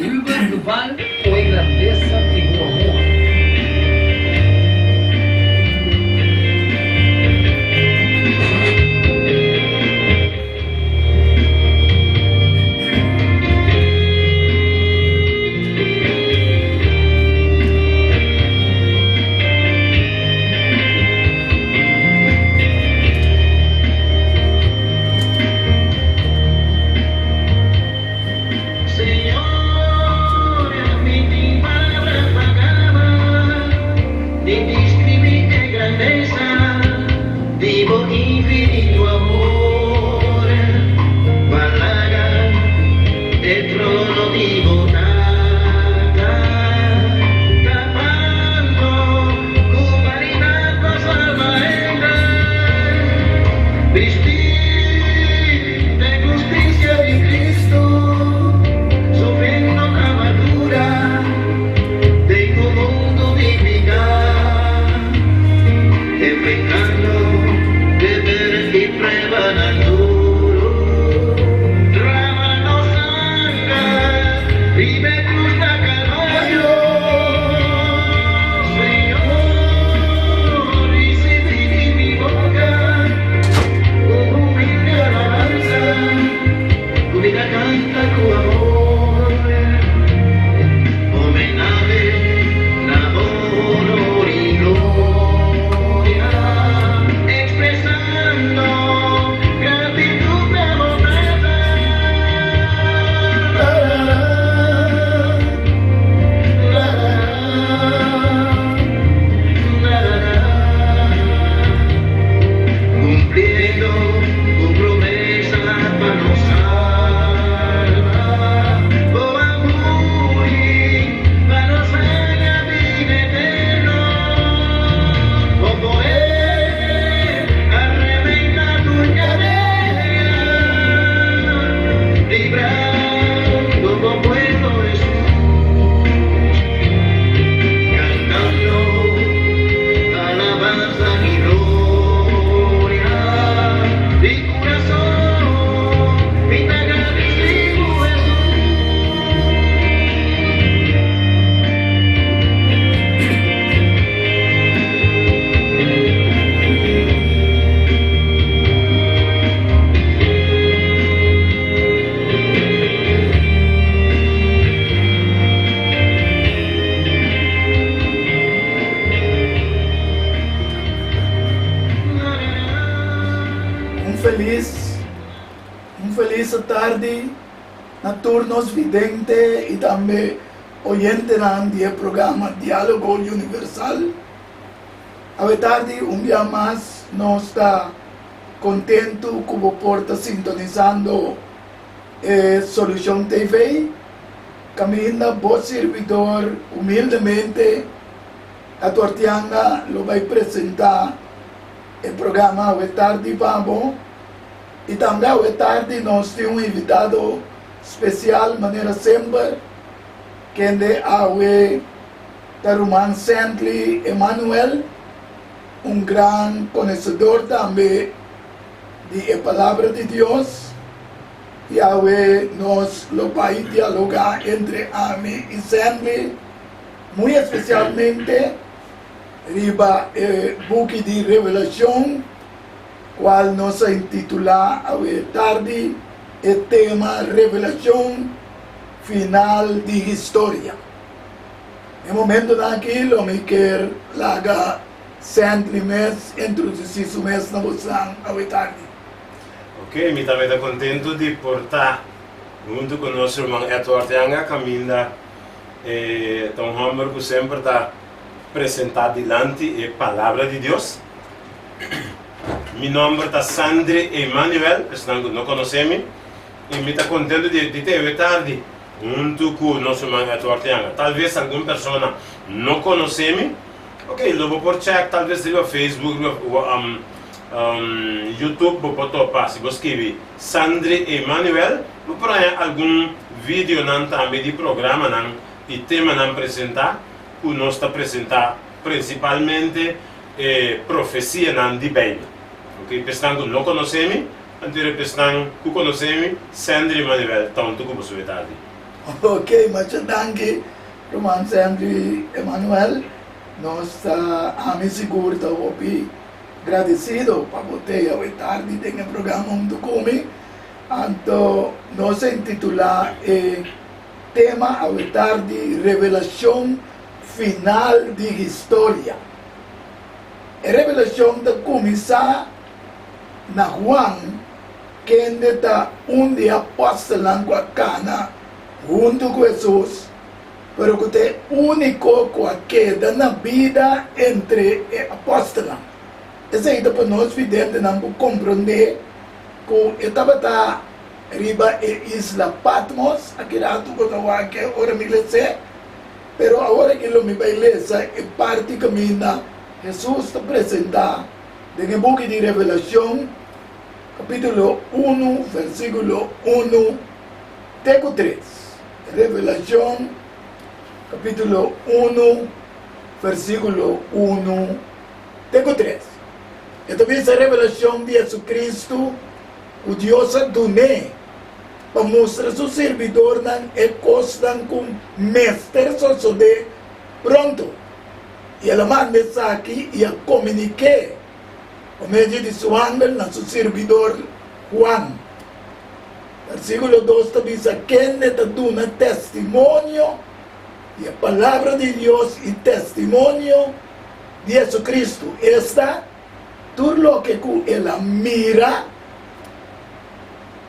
Jubel, global och grandeza i vår mål. Tarde na turnos vidente e também oyente na dia programa Diálogo Universal. A tarde dia mais nós está contento como por estar sintonizando Solução TV. Caminha bom servidor humildemente a Tortianga lo vai apresentar o programa a tarde vamos. E também à tarde nós temos invitado especial, maneira sempre, que é o Taruman Santley Emmanuel, grande conhecedor também da palavra de Deus. E nós vamos dialogar entre a mim e Santley, muito especialmente, riba book de Revelação, qual nos intitula a tarde o tema Revelação Final de História. No momento daquilo, me quer laga sempre mês, introduzir o mês na vossa a tarde. Ok, me também está contente de portar junto com o nosso irmão Edward Yanga, caminha Tom Hammer, que sempre está apresentado diante a palavra de Deus. Meu nome é Sandri Emmanuel, pessoal não conhecem-me, e me está contente de ter tarde junto com o nosso irmão Edward Yanga. Talvez alguma pessoa não conhece-me, ok, eu vou por check, talvez no Facebook, YouTube, vou topar, se você escrever Sandri Emmanuel, vou pôr algum vídeo também de programa e tema apresentar, que nós está apresentar principalmente profecia de Bíblia. Ok, pessoal não conhecem-me, Antire pestan ku conoscemi Sandri Manuel tanto como sua tarde. Ok, mas danke, Roman Sandri Emanuel. Nós estamos seguros, estamos agradecidos para você hoje tarde tem um programa onde come. Então, nós intitulamos o tema hoje tarde Revelação Final de História. A revelação da começar na Juan, que está de apóstolo com a cana, junto com Jesus, pero que é único com a queda na vida entre apóstolos. Isso aí para nós videntes não compreender que estava riba e Isla Patmos, aqui lá tu conta que ora me lese, pero agora que lo me vai lesa é parte caminha Jesus te apresenta en el libro de Revelación, capítulo 1, versículo 1, texto 3. Revelación, capítulo 1, versículo 1, texto 3. Esta es la revelación de Jesucristo, que Dios adune para mostrar a su servidor e costan con mestre de pronto. E ela manda aqui e a comunique por meio de seu ángel a seu servidor Juan. Versículo 2 diz: quem te dá testemunho e a palavra de Deus e testemunho de Jesucristo. Esta, tudo lo que ela mira,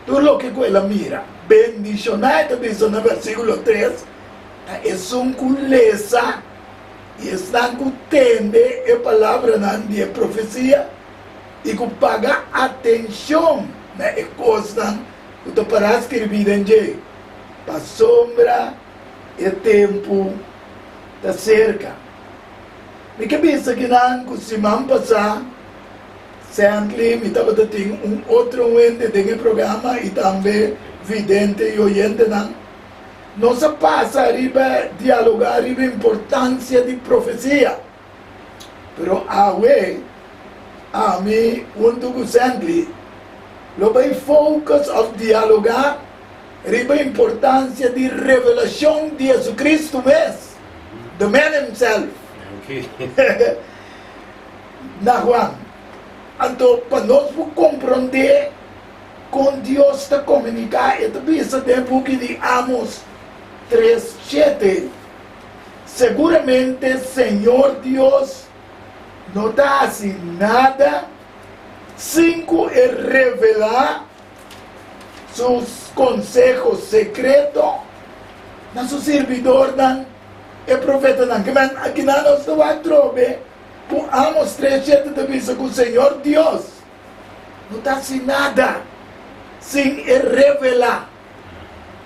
tudo lo que ela mira. Bendicionado, diz no versículo 3, é um culesa. E estão que tende a palavra de profecia e que paga atenção na coisa que para escrever em dia. Para sombra e tempo da cerca. Me cabeça que não, que semana passada, sempre me estava tendo outro ente no programa e também vidente e oyente não. Nós passa arriba dialogar arriba a importância de profecia. Pero a mim, junto com o Sandli, lo vai focus of dialogar arriba a importância de revelação de Jesucristo mesmo, the man himself. Okay. Na Juan. Então, para nós compreender com Deus está comunicar, e também esse tempo que de Amos 3:7. Seguramente Senhor Deus não dá assim nada sem revelar seus conselhos secretos na seu servidor e profeta que aqui nós estamos a trobe com Amos 3:7 também que o Senhor Deus não dá assim nada sem revelar.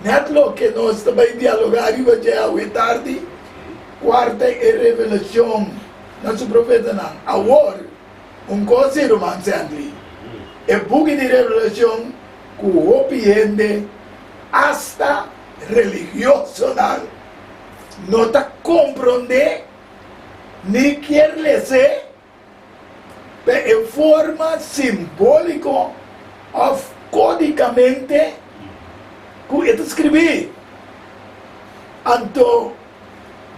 Netlo que nós também dialogar e hoje tarde, quarta revelação nosso profeta não. Agora, coisa Roman Sandri, buco de revelação que o opiende hasta religioso não está compreender nem quer ler em forma simbólica ou codicamente que eu escrevi. Então,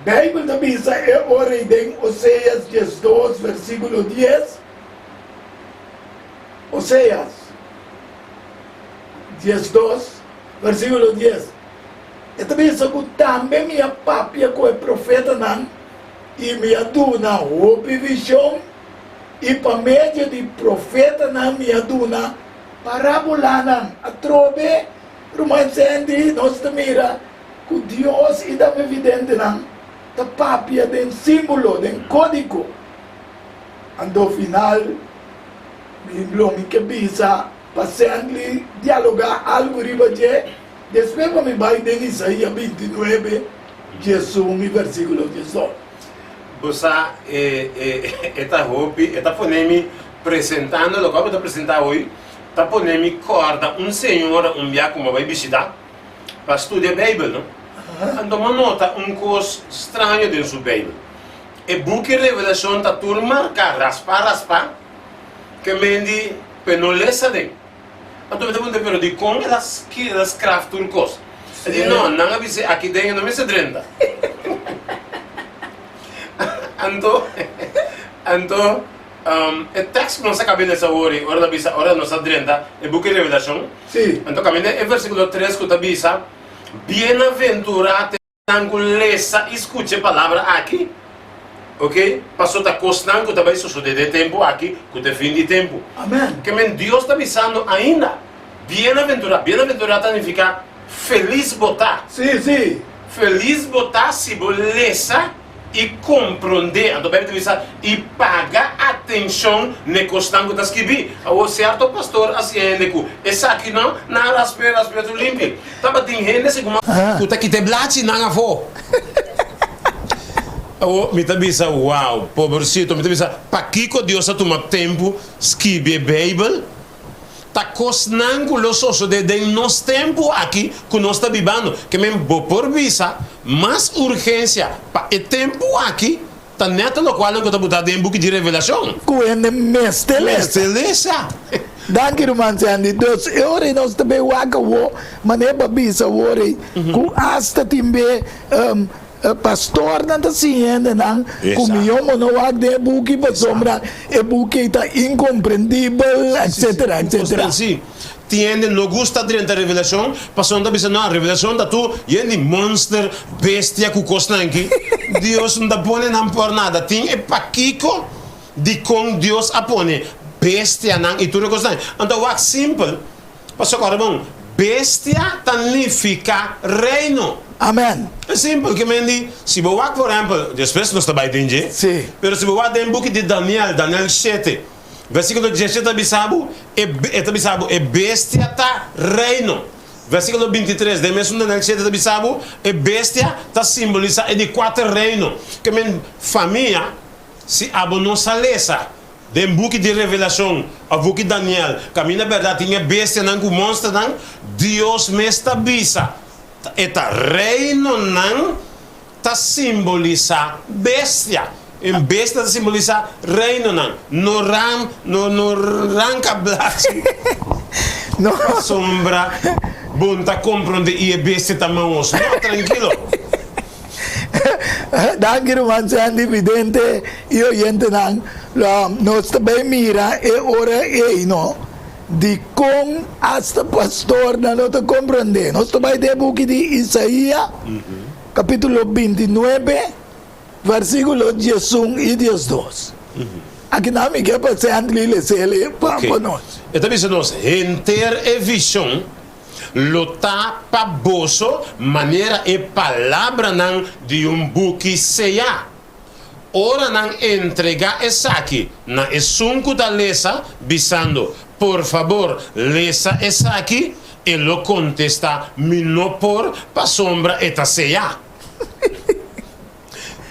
a Bíblia também é origem Oséias 12, versículo 10. Oséias 12, versículo 10. E também isso que também minha papia com o profeta não, e me aduna ouve visão, e para meio de profeta não me aduna parábola não, a trobe. Roman Sandri, nós mira que Deus e da evidente não, da papia de símbolo, de código. Ando final, me que bisa, passando dialogar algo riba de, depois me vai de Isaías 29, Jesus, versículo 18. Você está hopi, está ponendo apresentando, o que eu vou apresentar hoje. Está ponendo corda senhor dia como vai visitar para estudar a Bíblia, não? Então uma nota coisa estranho dentro da Bíblia. E buque revelação da turma que raspa, que mendi para não ler dentro. Então me pergunta, pero de como elas craft turcos? Eu digo, não avise aqui dentro não me se drenda. Então, o texto não se acaba nessa hora, hora não se drenda, é book de revelação. Sim. Então, caminho é versículo 3 que avisa, bem-aventurado lesa, escute a palavra aqui. Ok? Passou a costando que também sucede de tempo aqui, que é fim de tempo. Amém. Que Deus está avisando ainda. Bem-aventurado. Bem-aventurado significa feliz botar. Sim. Feliz botar se beleza e compreender. Então, Bíblia diz e paga atenção ne costando que está escrevendo. O certo pastor assim é que essa aqui não, na respeito limpo. Tava tem gente assim como que está aqui te blate na avó. Me tabisa, wow, pobrecito, me tabisa, para que Deus a tomar tempo escrever a Bíblia? Tá costando los osos de nosso tempo aqui que nós está vivendo, que mesmo por visa, mais urgência para o tempo aqui, tá neto no qual não está botado em book de revelação. Coende Mesteleza. Danke irmão Sandy. Dus ore nós também waka wo, maneba bisa ore, ku hasta timbe pastor nanta siendo nang kumiyo mo no wag de buki pa sombra e buki ta incomprendível, etc. Sim. Tiene, no gusta de a revelação, passando a visão, a revelação da tu, e de monster, bestia, que costa aqui. Deus não dá pone não por nada. Tem é paquico de com Deus a pone. Bestia não, e tu recosta. Então, o simples, passou agora, bom, bestia significa reino. Amém. É simples, que me diz, se você, por exemplo, depois nós estamos entendendo, sim. Mas se você tem um book de Daniel 7, versículo 17, é bestia tá reino. Versículo 23, de mesmo Daniel 7, é bestia tá simboliza de 4 reinos. Que me família, se abonosa lesa, de um book de revelação, a book de Daniel, caminha verdade, tinha bestia, não, com monstro, não, Deus me estabiliza. Eta reino não tá simboliza bestia. Em bestia simboliza reino não. No ranca blasi. No Sombra bunta compreende e bestia também os. Não, tranquilo. Danke irmão Sandy, vidente e oyente não. Nós também mira e ora e no. De com hasta pastor na não te compreender. Nós também de book de Isaías, capítulo 29, versículo 11 e 12. Aqui na minha para ser antes de ler para nós. Então, nós enter e visão, lutar para bolso, maneira e palavra não de book seja. Ora não entregar essa aqui, na essunco da lesa, bisando. Por favor, lesa essa aqui e lo contesta, mi no por pa sombra eta seja.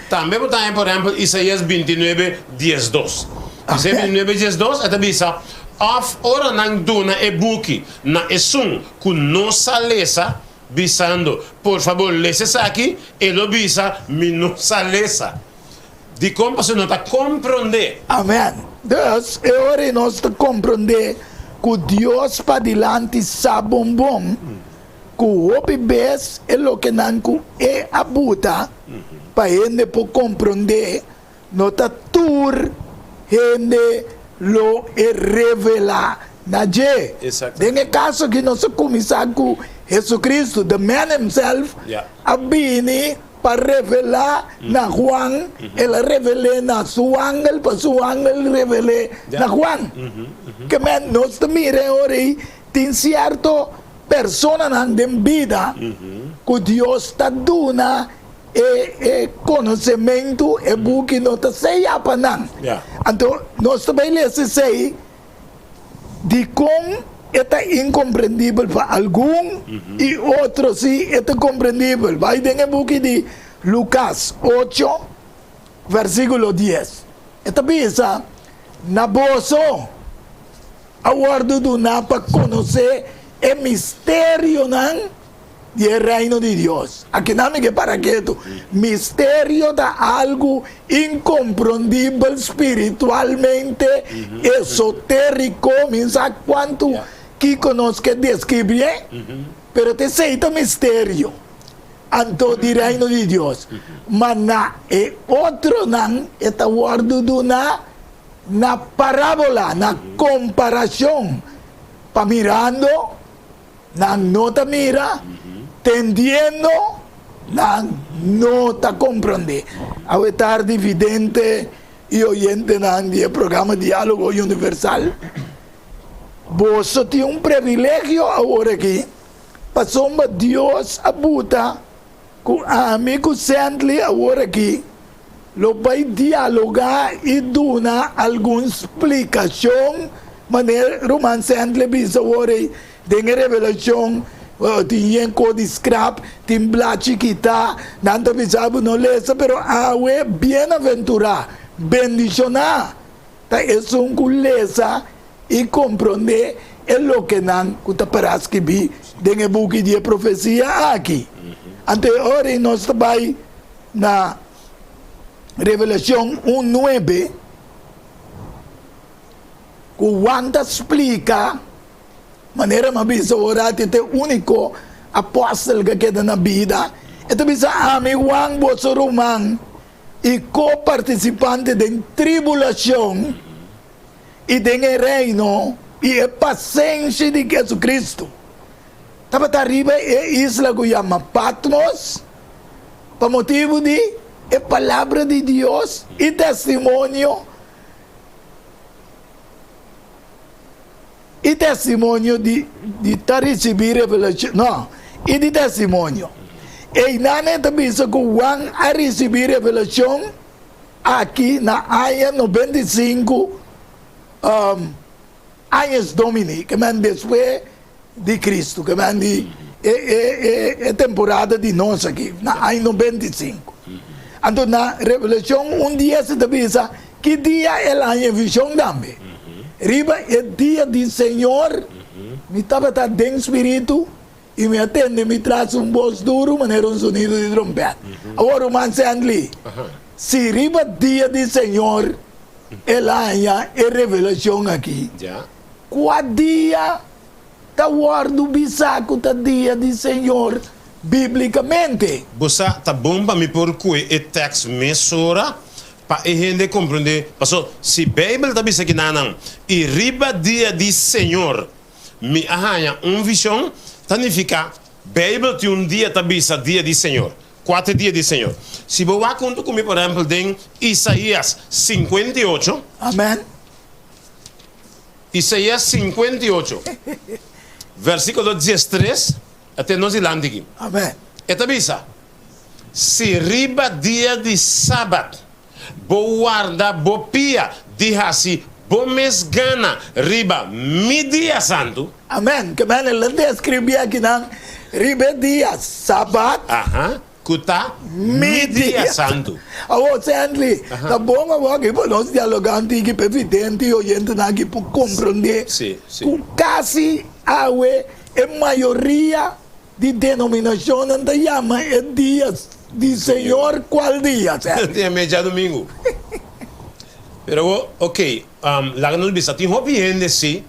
Também botar, por exemplo, Isaías 29, 12. Isaías 29, 12, esta bisa, of ora nang duna e buki, na esun, ku nossa lesa, bisando, por favor, lesa essa aqui e lo bisa, mi nossa lesa. De como você não está compreender. Amém. Deus, é hora de nós compreender que Deus para diante sabe bom, que o obes é o que não é a buta, para ele poder compreender, não está tur, ele lo é revelar na je. Tem caso que nós começamos com Jesus Cristo, the man himself, a bini para revelar na Juan, ele revelou na sua ángel, para sua ángel revelou na Juan. Que nós também ora tem certo persona na vida que Deus está dando e conhecimento e buque não está seja para não. Então nós também lemos sei de como é incompreendível para algum e outro sim é compreendível. Vai ter buque de Lucas 8, versículo 10. Esta bisa na bolso a guardo do na para conhecer o mistério não do reino de Deus. Aqui não é para que mistério da algo incompreendível espiritualmente, esotérico, sabe quanto que conosco descrever, pero te aceita mistério. Anto di reino de Deus. Mas na e outro não está guardado na parábola, na comparação. Pa mirando, na nota mira, tendiendo, na nota compreende. Ao estar dividente e oyente do programa Diálogo Universal, você tem privilégio agora aqui, passou Deus a buta, com amigo sempre agora aqui, lo vai dialogar e dar alguma explicação, maneira romance sempre bisa agora, tem revelação, tem código scrap, tem blachi kita, nanta bisabo não lesa, pero awe bem-aventurado, bendicionar, tá isso lesa e compreender é o que não kuta paras que bi den buki de profecia aqui. Ante ora nós vai na Revelação 1:9 quando explica maneira mabisa ora te único apóstolo que queda na vida. Então bisa amigo ang boso romang e co-participante da tribulação e do reino e a paciência de Jesus Cristo. Estava arriba a isla que chama Patmos, por motivo de a palavra de Deus e testemunho. E testemunho de receber revelação. Não, e de testemunho. E nane também que Juan a receber revelação aqui na área 95 anos Domini, que é depois de Cristo, que é temporada de nós aqui, na área 95. Então, na Revelação, dia se avisa que dia é a visão também. Riba é dia do Senhor, me estava dentro do Espírito, e me atende, me traz voz duro, maneira sonido de trompeta. Agora, o man se se riba dia do Senhor, ela é revelação aqui. Qual dia está guardo bisaco da dia do Senhor, biblicamente? Você tá bom para me pôr o texto mesura para a gente compreender. Porque se a Bíblia está dizendo que não, e riba dia do Senhor, me arranha visão, significa Bíblia tem dia tá dizendo dia do Senhor. 4 dias do Senhor. Se você vai contar comigo, por exemplo, em Isaías 58. Amém. Isaías 58, versículo 13, até nós irmos aqui. Amém. Esta bisa, se riba dia de sábado, bo guarda, bo pia, dihasi, bo mesgana, riba, mi dia santo. Amém. Que bem, ele descreve aqui na riba dia sábado. Kuta, mi dia santo. Você Andli, tá bom agora que nós dialogando aqui para evidente e oyente aqui para compreender. Sim. Quase a maioria de denominação não chama é dia de Senhor, qual dia? Tem meia domingo. Pero, ok, lá no bisa, tem hobby gente sim,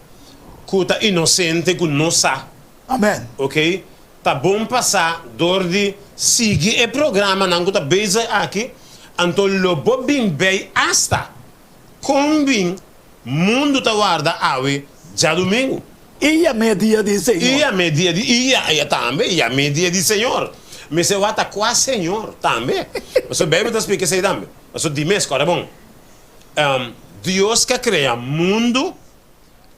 kuta inocente, que não sabe. Amém. Ok? Tá bom passar, dor de seguir o programa, não tá bem aqui, então lobo bem bem hasta, combin, mundo tá guarda awe, já domingo. E a media de Senhor. E a media de, também, e a media de Senhor. Mas eu até quase Senhor também. Mas o Bíblia está explicando isso também. Mas o dimes, cara, bom. Deus que cria mundo,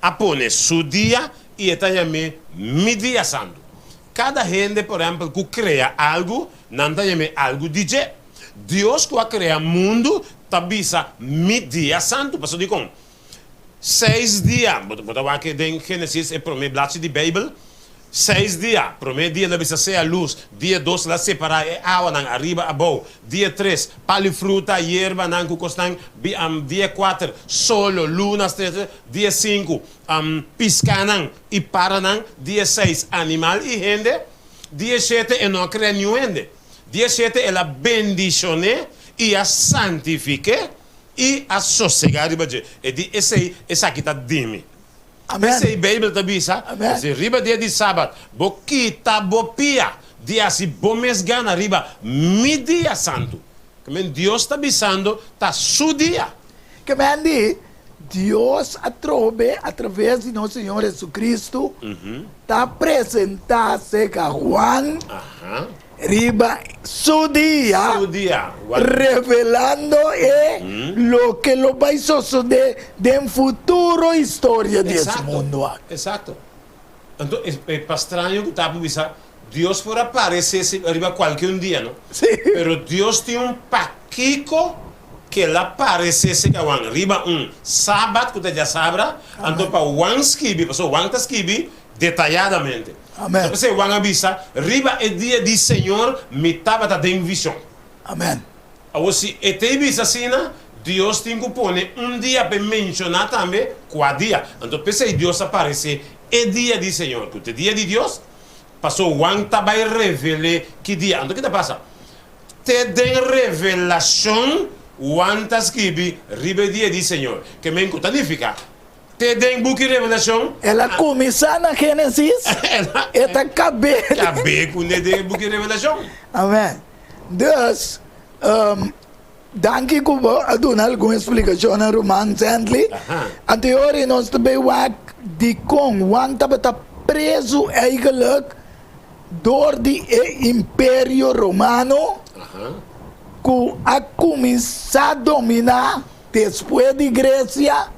apone su dia e está chamando mi dia santo. Cada gente, por exemplo, que cria algo, não está chamando algo de Deus. Deus que cria mundo, está bisa mi dia santo. Mas eu digo, 6 dias, botar aqui em Gênesis, é o primeiro blate de Bíblia. 6 dias, primeiro dia, ela bisa ser a luz. Dia 2, ela separa a água, arriba, abaixo. Dia 3, palha fruta, hierba, não costan. Dia 4, solo, luna, estrela. Dia 5, pisca, e para, dia 6, animal e gente. Dia 7, ela não cria nenhum gente. Dia 7, ela bendicione e a santifique. E a sossegar, e essa aqui está dime. Amen. Esse Bíblia também, sabe? Amen. Esse riba dia de sábado, boquita, bopia, dia se bomesgana riba, dia santo. Que Deus está avisando, está su dia. Que mandi, Deus através de nosso Senhor Jesus Cristo, está apresentando-se a Juan, Aham. riba su dia, Su dia. revelando lo que lo vai suceder en futuro história desse mundo. Exato. Então, é para estranho que está a Deus pode aparecer arriba qualquer dia, não? Sim. Pero Deus tem paquico que ele aparecesse que arriba sábado que você já sabe, então para o skibi, para o está skibi detalhadamente. Amém. Então você avisa, arriba é dia de Senhor, me estava dando visão. Amém. Ou se é visa assim, Deus tem que pôr dia para mencionar também qual dia. Então pensei Deus aparece é dia de Senhor, que é dia de Deus. Passou o ano vai revelar que dia. Então o que passa? Te den revelação o ano está escrito riba dia de Senhor. Que me significa? Te den book de revelação. Ela começa na Gênesis, ela acabou. Acabei com o book de revelação. Amém. Deus, danke que eu dou alguma explicação na Romanos Antley. A teoria nós também de como Juan estava preso eigenlijk door die Império Romano, que a começar a dominar depois de Grécia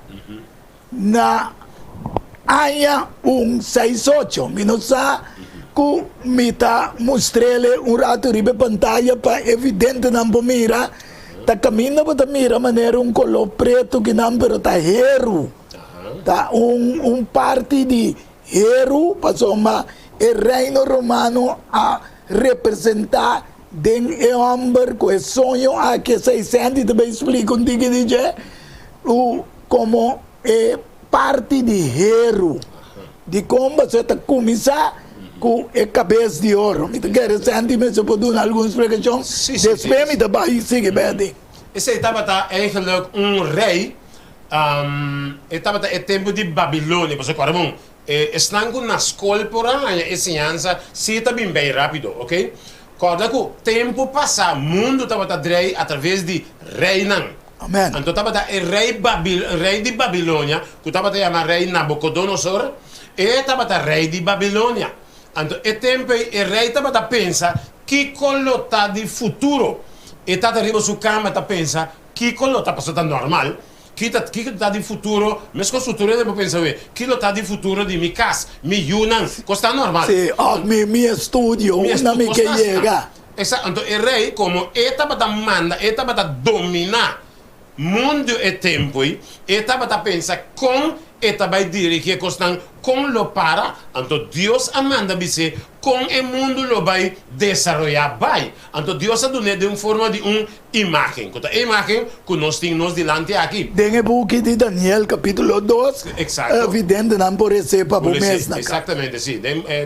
na ano 168. Minosa que me está mostrando rato ribe pantalla para evidente não mira. Tá caminhando para mira maneira color preto que não pero tá hero. Tá parte de hero passou o reino romano a representar den homem com o sonho a que 600 também explica um diga como é parte de hero de como você está começar com a cabeça de ouro. Me quer sentir mas eu posso dar alguma explicação? Depois me dá aí sigue bem. Esse estava eigenlijk rei. Estava é tempo de Babilônia, você claro, estão com na escola por aí, a ensinança se está bem rápido, ok? Quando o tempo passa, o mundo estava rei através de reinan. Amém. Então estava rei de Babilônia, que estava chamado rei Nabucodonosor, e estava rei de Babilônia. Então é tempo o rei estava pensa que colota de futuro, e estava arriba sua cama está pensa que colota passando normal. Que está de futuro, mas com o futuro eu devo pensar, que está de futuro de minha casa, minha Yunan, costa normal. Sim, meu estúdio, não me quer chegar. Exato, então o rei, como ele estava manda, ele estava dominar mundo e tempo, ele estava pensar com eta vai dire que costan com lo para, então Deus amanda dizer com o mundo lo vai desarrollar vai. Então Deus a done de uma forma de imagem. Então a imagem que nós temos delante aqui. Tem o book de Daniel capítulo 2. Exato. Evidente não por esse para o mês. Exatamente, sim.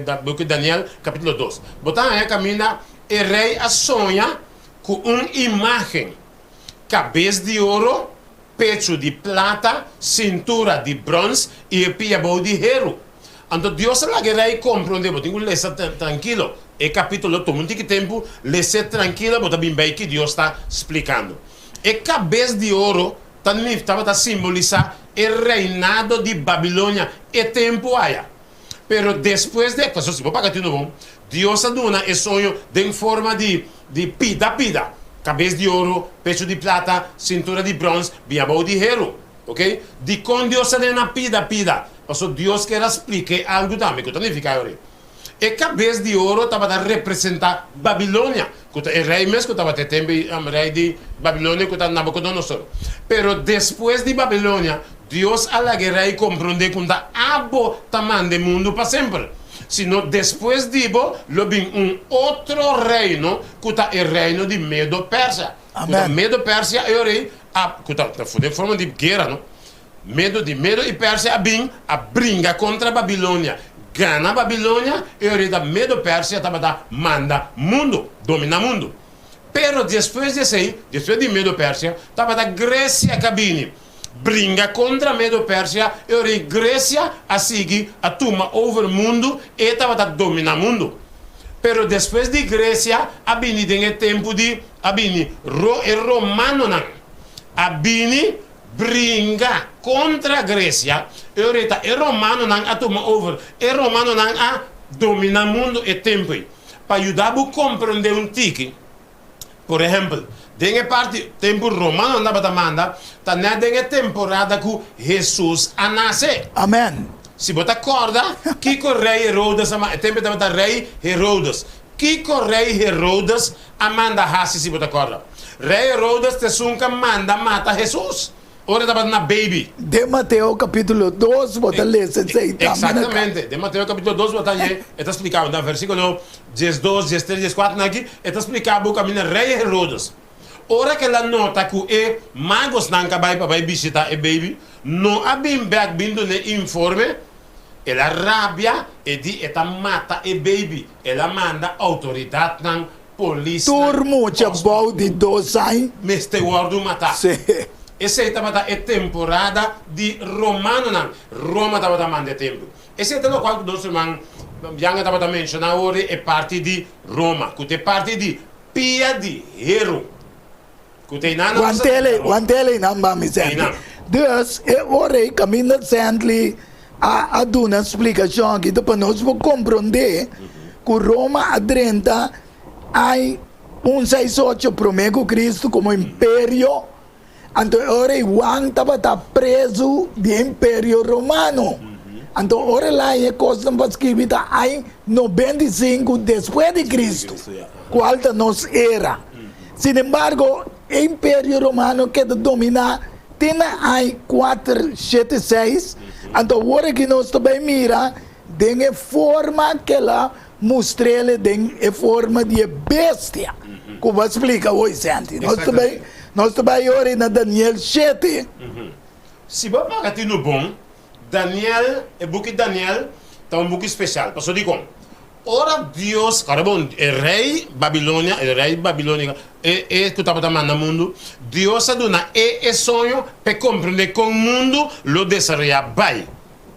Da book de Daniel capítulo 2. Botar aí caminha o rei a sonha com uma imagem. Cabeça de ouro, pecho de plata, cintura de bronze e piabo de hierro. Então Deus lá que rei compreende, tenho que ler tranquilo. E capítulo toma um tempo, ler tranquilo, mas bem que Deus está explicando. E cabeça de ouro também estava simbolizar o reinado de Babilônia e tempo aí. Pero depois de isso, se pagar tudo bom, Deus dona o sonho de forma de pida. Cabeça de ouro, pecho de plata, cintura de bronze, piabo de hierro. Ok? De quando Deus na pida. Mas Deus quer explicar algo também, que também fica aí. E cabeça de ouro estava a representar Babilônia. O rei mesmo que estava tempo, o rei de Babilônia, que estava Nabucodonosor. Pero depois de Babilônia, Deus a rei compreende que abo tamanho do mundo para sempre. Sino depois disso, lo vem outro reino, que é o reino de Medo-Pérsia. O Medo-Pérsia é o rei, que está de forma de guerra, não? Medo e Pérsia vem a briga contra a Babilônia. Gana a Babilônia e o rei da Medo-Pérsia estava manda mundo, domina mundo. Pero depois de Medo-Pérsia, estava da Grécia cabine. bringa contra Medo Persia e ora Grécia a seguir a toma over o mundo e estava a dominar o mundo. Pero depois de Grécia, abini tem tempo de abini romano não. Abini bringa contra Grécia e ora e romano não a toma over. E romano não a dominar o mundo e tempo. Para ajudar a compreender tique. Por exemplo, tem parte tempo romano andava da manda, tá na tem temporada que Jesus a nasce. Amen. Se você acorda, que o rei Herodes, tempo da rei Herodes, que o rei Herodes amanda hasi se você acorda. Rei Herodes te sunca manda mata Jesus. Ora estava na baby. De Mateus capítulo 2, você lê esse aí. Exatamente. De Mateus capítulo 2, você lê, está explicado no versículo 12, 13, 14 aqui, está explicado o caminho rei Herodes. Ora que la nota que é magos não vai para visitar e baby, não há bem back vindo ne informe, ela rabia e di eta mata e baby, ela manda autoridade não polícia. Turmo tinha bom de 2 anos. Meste guardo matar. Sim. Essa é temporada de romano não. Roma estava mandando tempo. Esse é o qual nós irmãos já estava mencionando hoje é parte de Roma, que é parte de Pia de Hero. Quantele não vai me dizer. Dus, ora, caminho sempre a dar uma explicação aqui para nós compreender que Roma adrenta há 168 primeiro Cristo como império. Então, ora, Juan estava preso do império romano. Então, ora lá é coisa para escrever há 95 depois de Cristo. Qual da nossa era. Sin embargo, o Império Romano que domina tem aí 476. Então, agora que nós também mira, tem a forma que ela mostra, tem a forma de bestia. Como explica hoje, Santi. Nós também agora na Daniel 7. Se você pagar no bom, Daniel, o book de Daniel, é um book especial. Posso dizer ora Deus, caramba, o rei Babilônia, que estava no mundo, Deus a dona é sonho para compreender que o mundo lo desejaria bem.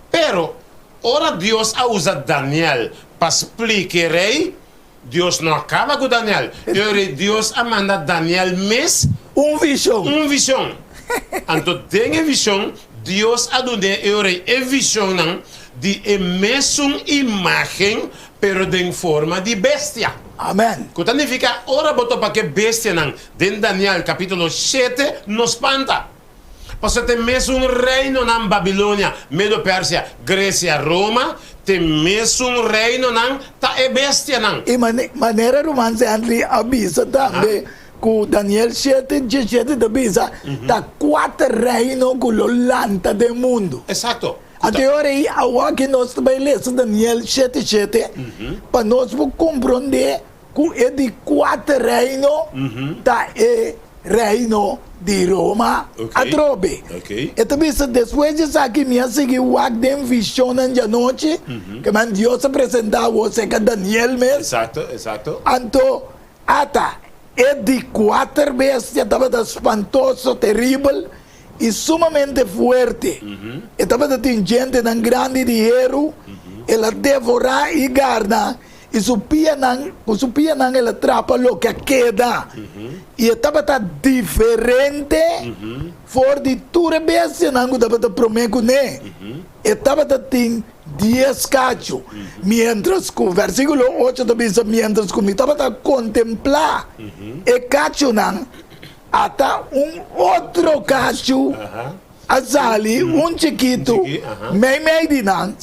Pero, ora Deus a usa Daniel para explicar o rei, Deus não acaba com Daniel. Deus a manda Daniel mesmo visão. Então, tem a visão, Deus a dona é visão de a mesma imagem, pero de forma de bestia. Amém. Que significa, ora botou para que bestia não, de Daniel capítulo 7, nos espanta. Porque tem mesmo reino na Babilônia, Medo Pérsia, Grécia, Roma, tem mesmo reino não, tá é bestia não. E maneira romana sempre avisa também que Daniel 7, 17 avisa, tá 4 reinos que lo lanta do mundo. Exato. Até aí, agora que nós também lemos Daniel 7:7, para nós compreender que é de 4 reinos, tá é reino de Roma, a trobe. Então, depois de aqui, minha seguir o acto visão na noite, que Deus apresentava você que Daniel mesmo. Exato. Então, é de 4 vezes, estava espantoso, terrível, e sumamente forte. Estava atingindo um grande dinheiro, ela devorava e guarda, e subia ela atrapa o que queda. E estava diferente, for de tudo bem, não estava prometo né. Estava tem 10 cachos, mientras que o versículo 8 também diz, mientras que estava a contemplar, e cacho não, até outro cacho, azali, chiquito, meio de não,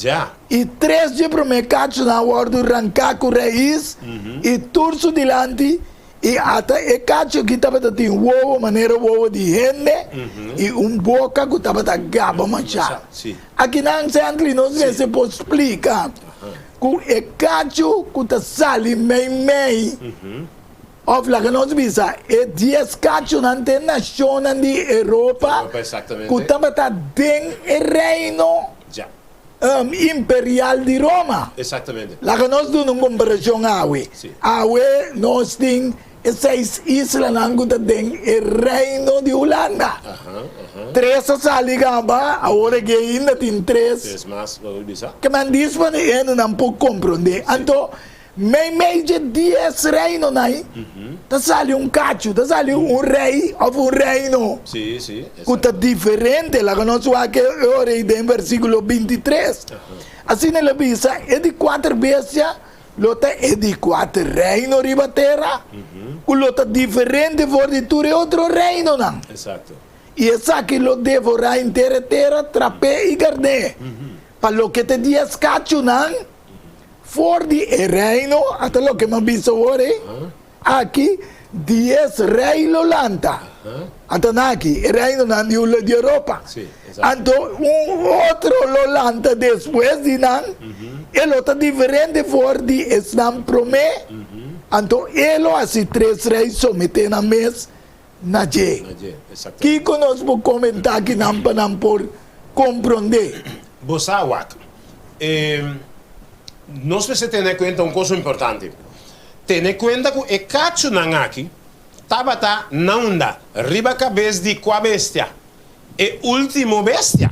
e 3 de primeiro cacho na hora de arrancar com raiz, e turso delante, e até o cacho que estava a ter maneira de rende, e boca que estava a gaba manchar. Aqui na centro, nós se pode explicar, que o cacho que está sali meio, Ofla que nós vimos, é 10 cachos na nação da Europa, que estava dentro do reino imperial de Roma. Exatamente. Lá que nós temos uma comparação, nós temos e 6 islas nanguta den e reino de Holanda. Três sali gaba, agora que ainda tem 3. 3 mais, vamos bisa. Que man diz para ele não pode compreender. Então, meio de 10 reino nai, tá sali cacho, tá sali rei ou reino. Sim, sim. Cuta diferente, lá que nós que ora em versículo 23. Assim ele bisa, é de 4 bestias, lota é de 4 reino riba terra, o lota diferente for de tudo outro reino não. Exato. E essa que lo devorar inteira terra, trape e garde. Para lo que te dias cacho não, for de reino, até lo que me visto ora, aqui 10 reino Holanda. Até aqui, reino não de Europa. Sim, exato. Então, outro Holanda depois de não, ele está diferente for de Islam promê. Então, ele assim 3 reis somete na mesa na G. Exato. Que conosco comentar que não por compreender. Bosawak. Nós precisamos ter em conta uma coisa importante. Ter em conta que o cacho aqui tabata não dá riba cabeça de qua bestia. E último bestia.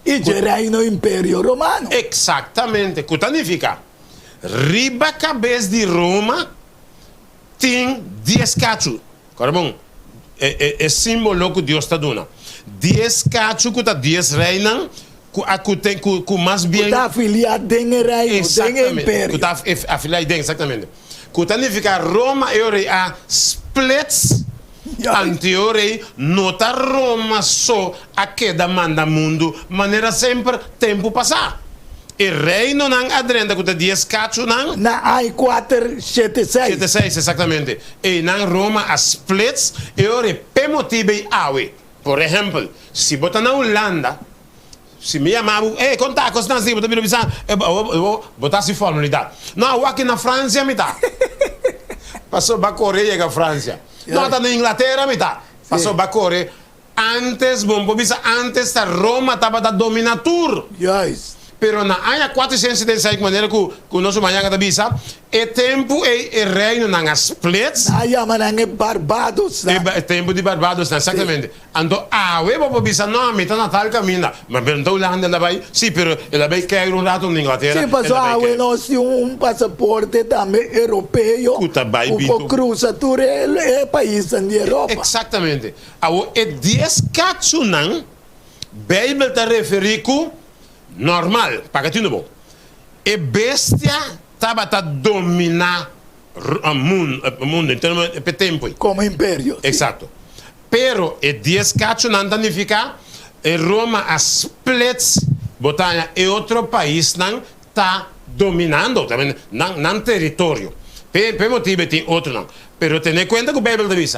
E gerai no Império Romano. Exatamente. Que significa? Riba cabeça de Roma tem 10 cachos. Bom, é símbolo que Deus está dando. 10 cachos que está 10 reinas, que mais bem... Que está afiliado em reino, em Império. Que está afiliado, exatamente. Que significa Roma é a splits anteriore nota Roma só a queda manda mundo, maneira sempre tempo passar. E reino não adrenda que 10 cachos não. Na ai 4, 7, 6. 7, 6, exatamente. E na Roma a splits e ora per motivi awe. Por exemplo, se botar na Holanda, se me chamava, conta cosa nasi, botar biro bisa, botar se formalidade. Não, aqui na França me tá. Passou para Coreia com a França. Não, tá na Inglaterra me tá. Passou para Coreia. Antes, bom, antes a Roma estava da dominatura. Yes. Pero na área 476 maneira que o nosso manhã da bisa, é tempo e reino na splits. Aí amanhã é Barbados. É tempo de Barbados, exatamente. Então, we vou bisa não, me tá na tal caminho. Mas perguntou Holanda ela vai, sim, pero ela vai cair rato na Inglaterra. Sim, passou we nós temos passaporte também europeu. O cruza tudo é país da Europa. Exatamente. É 10 cachunan, Bíblia está referindo com normal, pagatino bom. E bestia estava a dominar o mundo em termos de tempo. Como império. Exato. Pero e 10 cachos não significa e Roma a splits botanha e outro país não está dominando também não território. Per motivo tem outro não. Pero tenha em conta que o Bíblia diz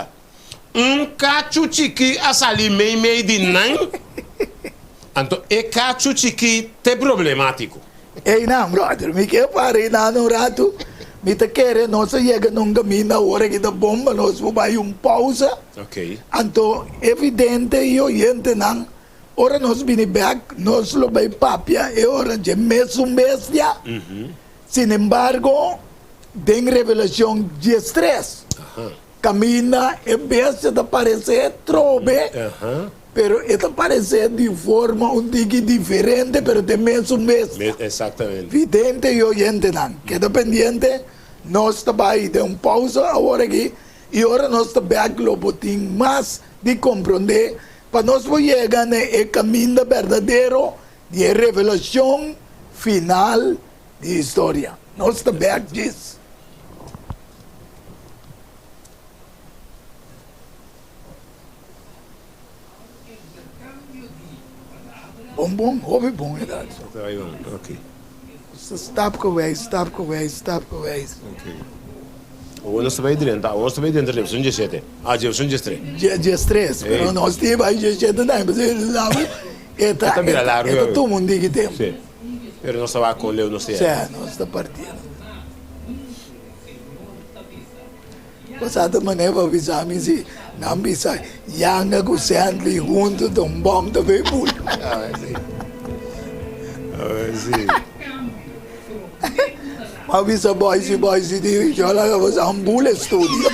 cacho chiqui a salir meio de não. Então, é cacho chiqui é problemático. Ei, não, brother, me quer parar no rato, me te quer, nós chega num caminho na hora que da bomba, nós vamos fazer pausa. Ok. Então, evidente e oriente não, ora nós vim back, nós lo vai papia, e ora de mesmo bestia. Sin embargo, tem revelação de estresse. Camina e bestia da parecer trobe. Pero esta parece de forma um tique diferente, pero de mesmo bestia. Exatamente. Vidente e oriente não. Queda pendiente, nós estamos aí de pausa agora aqui, e agora nós estamos aqui no botim mais de compreender, para nós chegar no caminho verdadeiro de revelação final de história. Nós estamos aqui disso. Bom, houve bom, verdade. Ok. Stop com stop com Ok. O nós vai dentro, tá? O nós vai dentro da versão 17. A versão 13. Dia 3, pero nós temos aí 17 não, mas ele sabe, é todo mundo que tem. Sim. Pero nós estava com Leo, não sei. Sim, nós está partindo. Passada maneira para avisar me se não bisa, yanga com sandli junto de bom também muito. Sim. Ma visa boys di jola ka was ambule studio.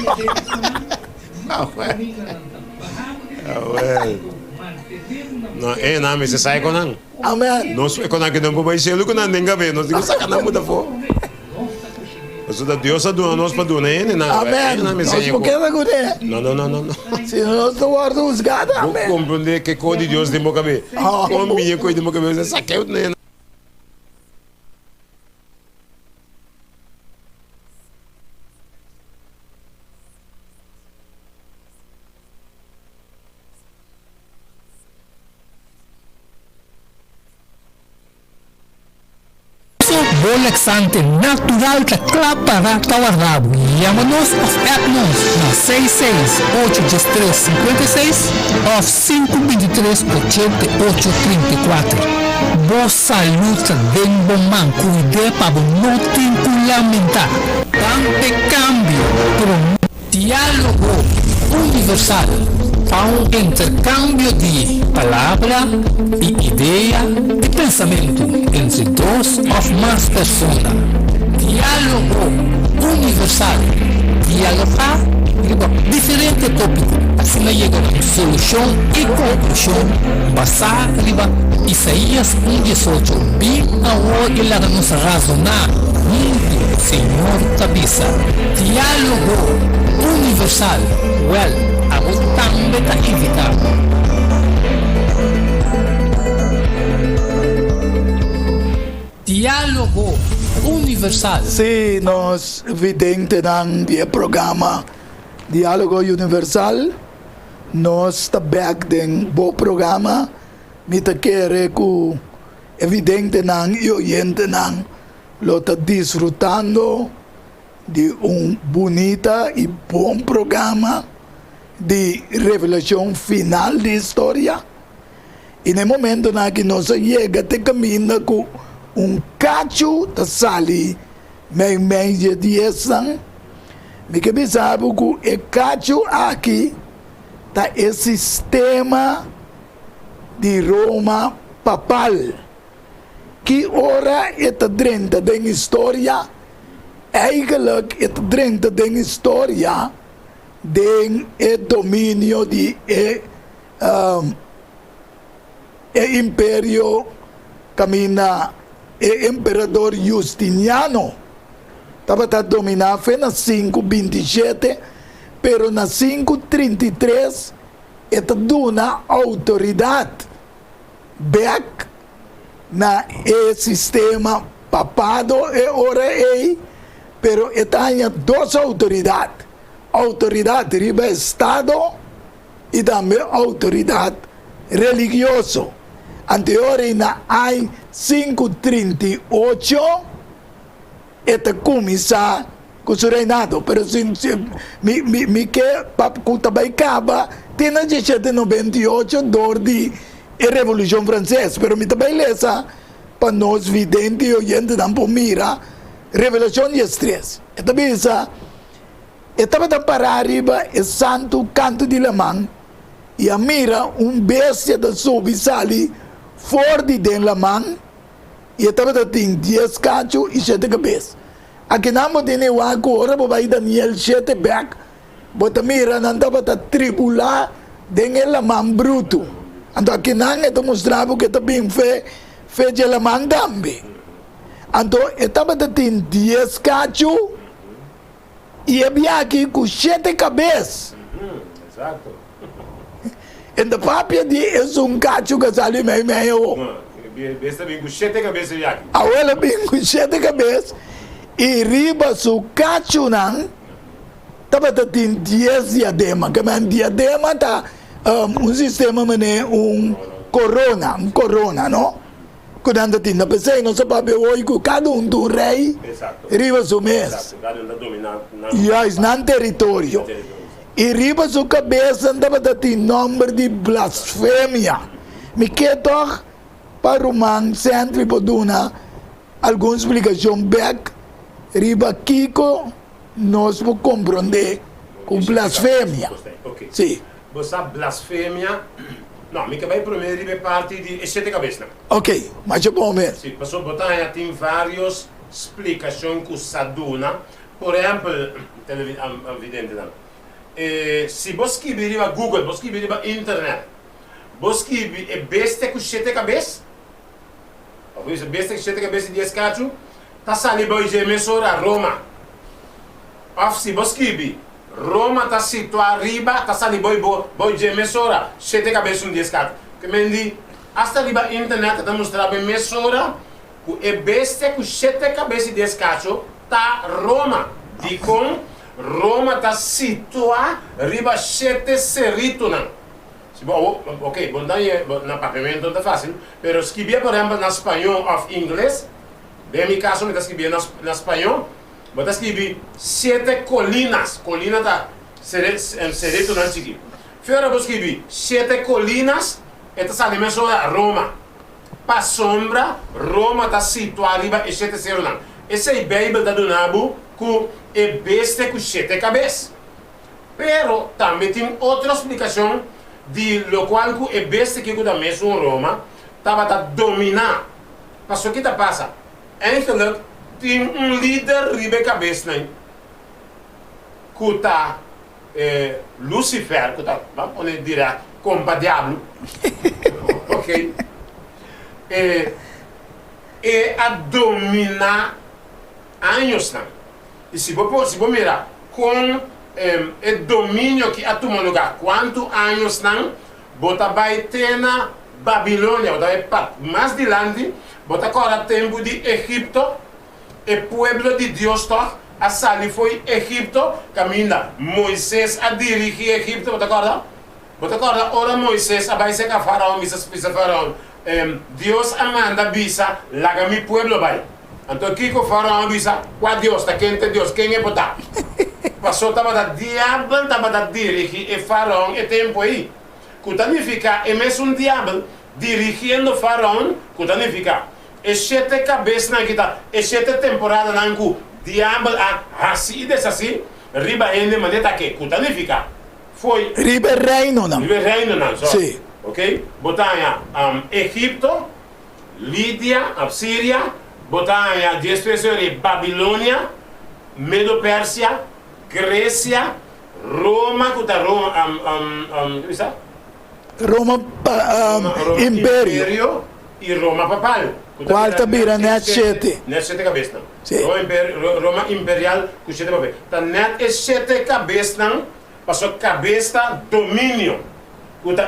Well. No, nami sa sai ko nang. Amen. Nós é quando não vai ser o que não ninguém vê, nós digo saca não muda fo. Mas o da Deus a doa nós para doar né, não. Amen. Nós porque na gune. Não. Se nós não guardamos gada, Vou amen. compreender que coisa de Deus de meu cabelo. Com minha coisa de meu cabelo, saquei o né. Relaxante natural que para Tawarrabo. Llama-nos of app-nos na 668-356 ou 523-8834. Boa saúde bem bom man, cuide para não ter que lamentar. Tanto cambio, pero diálogo universal. Um intercâmbio de palavra e ideia e pensamento entre duas ou mais pessoas. Diálogo universal. Dialogar sobre diferentes tópicos. Assim chega a uma solução e conclusão basada em Isaías 1:18. Bem ao que ela nos razonar. Muito, Senhor cabeça. Diálogo universal. Well, ako também está invitado. Diálogo universal. Se nós vidente ng programa Diálogo Universal, nós está back den bo programa, mita quere ku evidente ng oyente ng lo está disfrutando de bonita e bom programa de revelação final de história. E no momento na que nós chega te caminha com cacho da sali meia de essa, me que sabe que o cacho aqui tá o sistema de Roma papal que ora é dentro da história. Eigenlijk het drinkt de historia den dominio di imperio camina imperador Justiniano. Estava dominado foi na 527, pero na 533 duna autoridade back na sistema papado e ora pero tem duas autoridades. Autoridade riba Estado e também autoridade religiosa. Anteriormente, em 538, começa com o reinado. Pero me que papo também acaba, tem na 1798 dor de Revolução Francesa. Pero me também lesa para nós vidente e oyente não mira Revelação de Estresse. Esta bisa, estava para arriba o santo canto de Lamang e a mira bestia da subisali fora de Lamang e estava tem 10 cachos e 7 cabeças. Aqui não tem o agora vai Daniel 7 back, bota mira não estava tribular de Lamang bruto. Então aqui não é mostrava que também fez de Lamang também. Então, estava tem 10 cachos e havia aqui com 7 cabeças. Exato. E a papia de é cacho que saiu meio. Besta bem com 7 cabeças aqui. A ela bem com 7 cabeças e riba su cacho não, estava tem 10 diadema. Que é diadema tá sistema mané corona, não? Quando tinha pensei não se pode hoje cada do rei riba su mês e aí não território e riba su cabeça andava tem nome de blasfêmia me que toch para o man sempre poduna alguma explicação back riba Kiko nós vamos compreender com blasfêmia sim você blasfêmia. No, mica vai prima parte di 7 cabeças. Ok, mas é bom mesmo. Sì, posso botar tem vários explicação que se dá, por exemplo, evidente não. Se você escrever no Google, você escrever na internet, você escrever é besta com 7 cabeças, ou isso besta com 7 cabeças de escacho, tá saindo para o emissora Roma. Ou se você escrever Roma tá situada arriba, tá saindo para o emissora 7 cabeças de escacho. Que me diz, hasta arriba internet tá mostrando a emissora que é besta com 7 cabeças de escacho, tá Roma. De com Roma está situada riba 7 cerrito não. Ok, bom daí na papel não é fácil, mas escrever por exemplo na espanhol ou inglês, bem mi caso me está escrevendo na espanhol, vou escrever 7 colinas, colina está cerrito não seguir. Fora vou escrever 7 colinas, esta salime sobre Roma. Para sombra, Roma está situada riba 7 cerrito não. Essa é a Bíblia da Dunabu que é besta com 7 cabeças. Pero também tem outra explicação de lo qual que é besta que da mesmo Roma estava a dominar. Mas o que está passa? Eigenlijk tem líder ribe cabeça né? Que está Lucifer, que está, vamos dizer, compa diabo. Ok? E a dominar anos não. E se você mirar com o domínio que a tomou lugar, quantos anos não, você vai ter na Babilônia, você vai mais adiante, você agora tempo de Egipto, o povo de Deus a sair foi Egipto, caminha Moisés a dirigir Egipto, você acorda? Você acorda, ora Moisés vai ser que faraó, Deus a manda bisa, lá mi pueblo vai. Então, o que o faraó avisa? Qual Deus? Quem é Deus? Quem é botar? Passou, estava da diabo, estava da dirigir e faraó é tempo aí. Que significa, é mesmo diabo dirigindo o faraó, que significa, é 7 cabeças na guitarra, é 7 temporadas na que diabo assim, assim, riba ainda, mas está aqui. Que significa, foi... Riba reino não. Riba reino não, só. Sim. Ok? Botar Egipto, Lídia, Síria, botar a destruição de Babilônia, Medo-Pérsia, Grécia, Roma, que está Roma Império e Roma Papal. Quarta bira net 7. Net 7 cabeças não. Sim. Roma Imperial com 7 papel. Tá net é 7 cabeças não, passou cabeça domínio.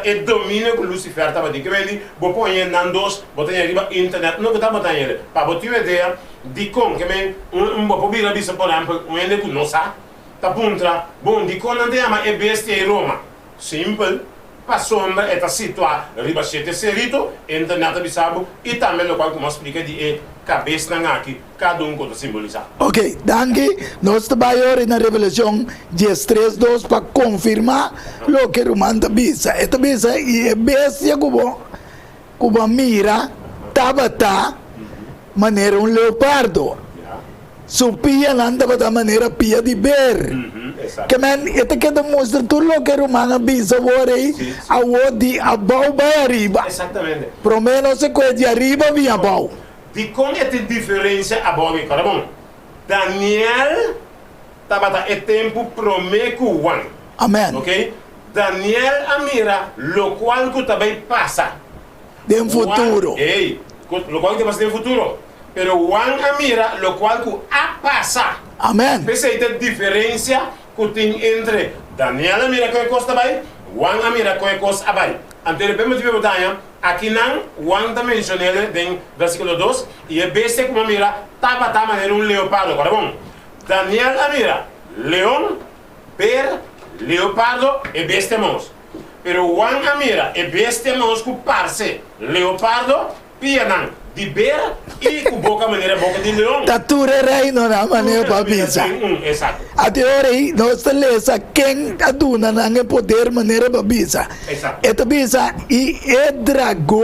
É domínio que Lucifer estava dizendo. Que vou pôr em Nandos, botar em riba internet, não que está botando ele. Para botar uma ideia de como, que vou pôr a bisa, por exemplo, ele que não sabe, está puntra, bom, de como não tem é bestia em Roma. Simples, para sombra, está situado, riba 7 cerrito, internet bisabo, e também o qual como explica de cabeça na aqui, cada que simboliza. Ok, danke. Nós trabalhamos na Revelação 10:3:2 para confirmar o que Romano bisa. Esta bisa é bestia como mira, tabata, maneira leopardo. Supia nanda da maneira pia de ber. Que man, esta que demonstra tudo o que Romano bisa vorei a de abau vai arriba. Exatamente. Pro menos se coisa de arriba via abau. De como é a diferença a boa, cara bom. Daniel estava é tempo prometo one. Amém. Ok? Daniel amira lo qual que também passa. De um futuro. Ei, lo qual que passa de futuro. Pero one amira lo qual que a passa. Amém. Essa é a diferença que tem entre Daniel amira que costa vai, one amira que costa vai. Então, vamos ver botar aqui não, Juan também mencionou em versículo 2, e é besta como mira, estava maneira leopardo, agora bom. Daniel mira, leão, per, leopardo e besta mons. Pero Juan mira, e besta mons com parce, leopardo, pianão, de ber e com boca de leão. Tatura reino na maneira para pensar. Exato. Até aí, nós temos quem aduna na poder maneira para pensar. Exato. Esta pensa e é dragão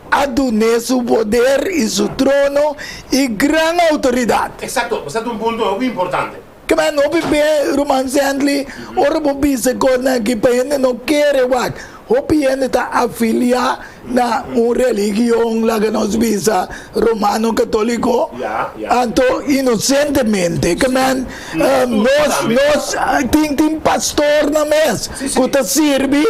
aduna seu poder e seu trono e grande autoridade. Exato. Você tem ponto muito importante. Que não vive romance andli, ora por pensa que não quer Hopi está afiliada na una religión la que nos visa romano católico. Ya, ya. Anto inocentemente, que man, nos ting pastor na mes, Sí, sí. que te sirve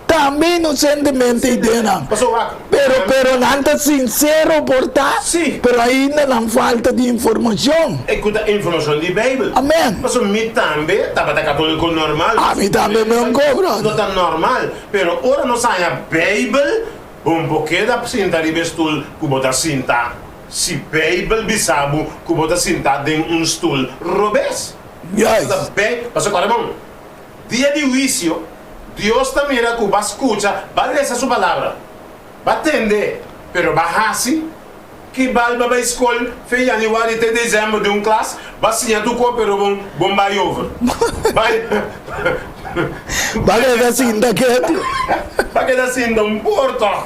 también inocentemente idena. Pastor Waco. Pero nada sincero por ta, Sí. pero ahí no falta de información. Escuta informação de Bíblia. Amém. Mas o mi também, estava católico normal. A mí también me han cobrado. Não tá normal. Pero ora não sai a Bíblia, porque da cinta de bestul, como da cinta. Se Bíblia bisabu, como da cinta de stool robes. Yes. Mas agora, bom, dia de juízo, Deus também era que vai escutar, vai ler essa sua palavra, vai atender, pero vai assim, que vai para a escola, fez janeiro até dezembro de classe, vai assinar tu corpo, pero bom vai over. Vale da cinta que Vai quedar assim, não importa.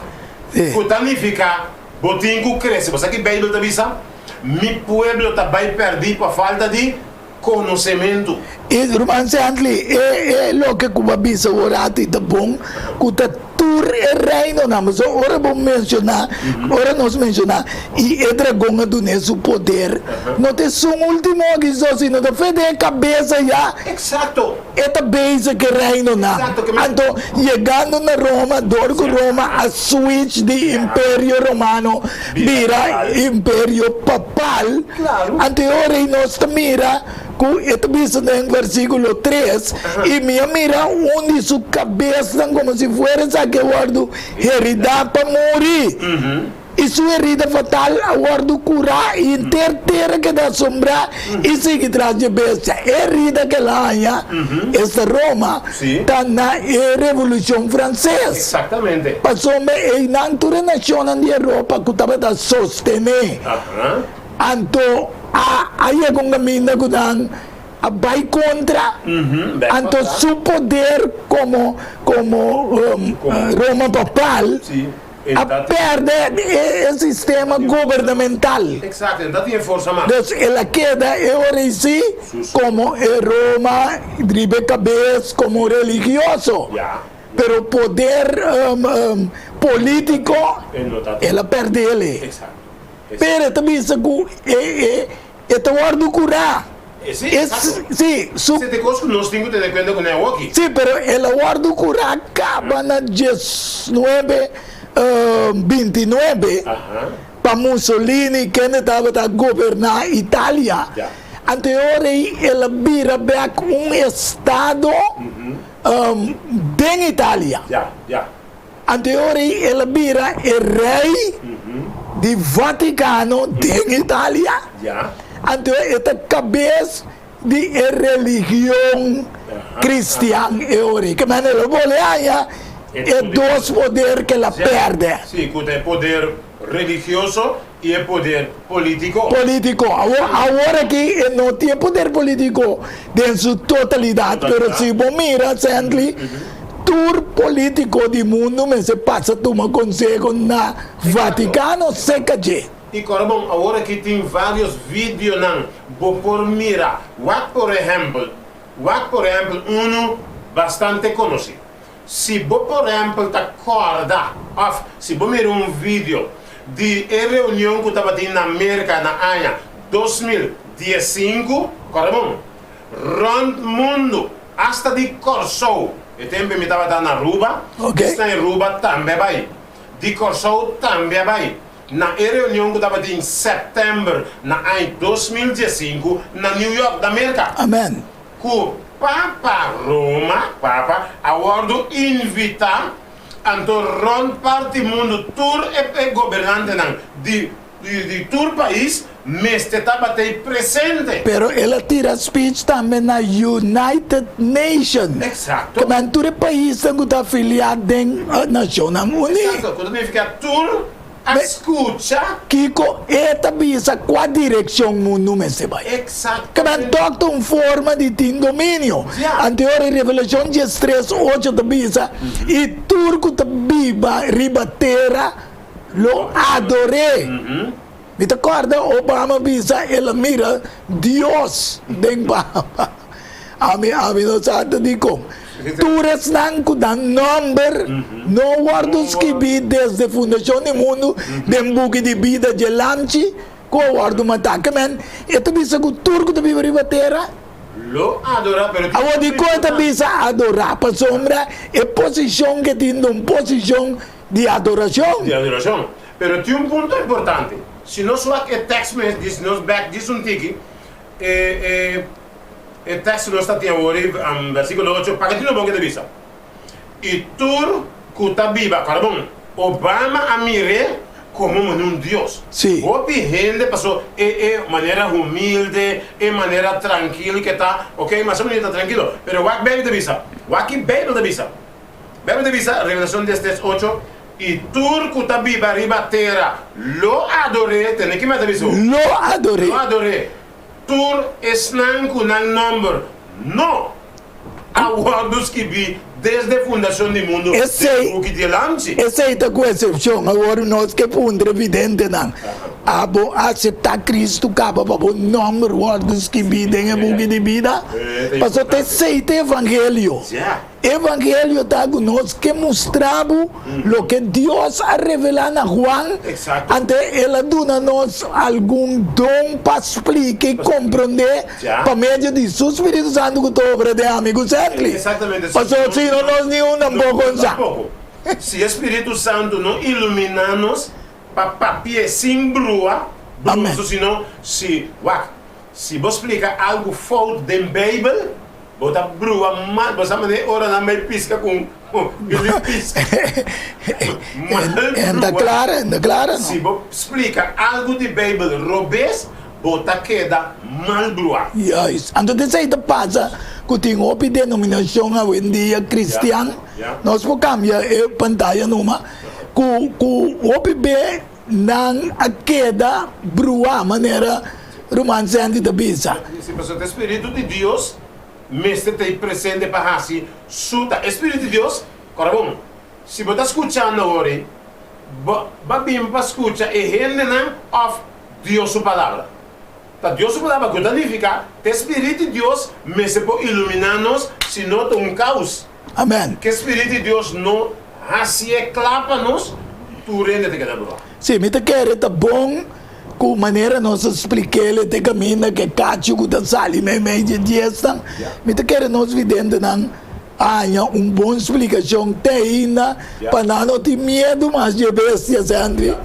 Sí. O tanifica, botinho cresce, você que Bíblia está avisa, mi pueblo está vai perder por falta de conhecimento. E romance antli é lo que Cuba bisa orati da bom kuta tur e reino na mas ora bom mencionar ora nos mencionar e é dragão do nesso poder não te sum último que só se não te fede cabeça já Exato. esta base que reino na Exato, que então chegando na Roma dorgo Roma a switch de Império Romano vira Império Papal Claro. anterior nós mira com esta bisa em versículo 3 e mira onde sua cabeça como se fosse a que guardo herida para morrer e sua herida fatal a guardo curar e terceira que dá sombra e sigue traz de bestia herida que lá esta Roma Sim. está na Revolução Francesa Exatamente. passou em natura nacional de Europa que estava a sostener Aham. anto aí é com caminho que dan vai contra Bem, anto contra. su poder como Roma papal Sim. a perde o sistema governamental. Exato, então tinha força mais. Então, ela queda agora em si como Roma drive cabeça como religioso. Já. Pero poder político Ele não está. ela perde ele. Exato. Pero também se é guardo curar. Sim, É exato. sim, Você tem coisa que nós temos que ter conta com ele aqui. sim, pero ela guardo curar acaba na 19 29 Aham. para Mussolini que estava a governar Itália. Já. Anterior ela vira back estado em Itália. Já. Anterior ela vira rei de Vaticano em Itália. Já. Anterior esta cabeça de religião cristã euri. Que maneira boleia é dois poderes que ela perde. Sim, que tem poder religioso e poder político. Político. Agora que não tem poder político em sua totalidade, mas se você mira, sempre, tour político do mundo, mas se passa tomar conselho na Vaticano, seca de. E Corabão, agora que tem vários vídeos, não, vou por mira, por exemplo, bastante conhecido. Se vou, por exemplo, te acorda, se vou mirar vídeo de reunião que estava tendo na América, na ANHA, 2015, Corabão, rond mundo, hasta de Corsou, e tempo me estava na Aruba, Ok. está em Aruba também vai, de Corsou também vai. Na reunião que estava em setembro, na ano 2015, na New York, da América, Amém. que Papa Roma, aguardo invitar Antorron parte mundo tour e governante não de tour país mas estava presente. Pero ela tira speech também na United Nations. Exato. Que mantura país que está afiliado à Nações Unidas. Exato. Quando significa tour, escuta. Kiko, esta visa qual direção mundo me se vai. Exato. Que man toca uma forma de ter domínio. Yeah. Anterior Revelação 13:8 da visa e turco da biba ribatera lo adoré. Me te acorda Obama visa ela mira Deus den Baba. A mim não sabe de como. Tures nan ku dan number no guardos que vi desde fundação do mundo dem buque de vida de lanche ko guardo mataca men eto bisa ku turco de viva terra Lo adora, pero... a di conta bisa adorar para sombra e posição que tem uma posição de adoração. De adoração. Pero tem um ponto importante. Se nós só que text me diz nos back diz um tiki o text nós está tinha agora versículo 8 para que não bom que devisa. E tur kuta biba, cara bom. Obama a mire como um Deus. Sim. Opi gente passou maneira humilde, maneira tranquila que tá, ok, mas não está tranquilo. Pero what baby devisa? What que baby devisa? Baby devisa, revelação 10:8. E turco tabiba riba terra lo adore, tem que meter isso. Lo adore. Lo adore. Tur esnan kunan number. No. Aguardos que vi desde a fundação do mundo. Esse o que te lance. essa é a concepção. Agora nós que ponto evidente não. Abo aceitar Cristo capa para o número guardos que vi em buque de vida. Passou ter aceita evangelho. Evangelho está conosco que mostrava o que Deus a revelar na Juan. Exacto. Ante ela dona nós algum dom para explicar e compreender para meio de seu Espírito Santo que estou obra de amigo sempre. Exatamente. Passou se não nós nenhum tampoco Tampoco. Se o Espírito Santo não ilumina-nos para papel sem brua, Amém. senão se você explica algo fora da Bíblia, bota brua mal, você me ora na minha pisca com pisca. Ainda clara, Se você explica algo de Bíblia, robês, bota queda mal brua. Yes. Então, dessa aí passa que tem uma denominação hoje em dia cristiana. Nós podemos cambiar a pantalla numa. Que o bebê não a queda brua, maneira romancante da bisa. Se você tem Espírito de Deus, mestre te presente para assim, suta Espírito de Deus, corabom. Se você está escutando agora, vai bem para escutar e rende não of Deus sua palavra. Tá Deus sua palavra que significa, o Espírito de Deus mestre pode iluminar-nos, se não tem um caos. Amém. Que o Espírito de Deus não assim clapa-nos, tu rende te queda boa. Sim, me quer tá bom com maneira nós explicar ele te caminho que cacho que tá sali meio de gestão. Me quer nós vidente não há boa explicação teina para não ter medo mais de bestias André.